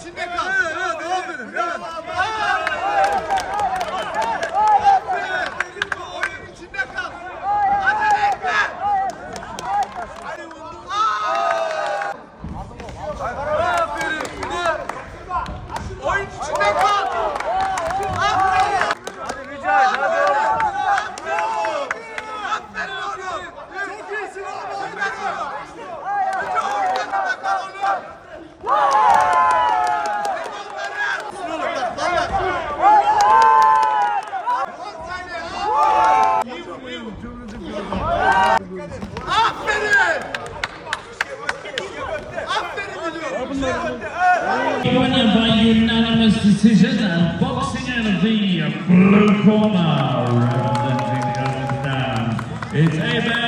içinde kal. Evet, aferin. Evet. Oyun içinde kal. Acele etme. Aferin. Oyun içinde kal. Aferin. Hadi Mücahit hadi. Aferin oğlum. Çok iyisin oğlum. Aferin. Önce ortada kal oğlum. Aferin! Aferin ediyorum. Winner by unanimous decision and boxing out of the blue corner, representing Kazakhstan, it's Ayman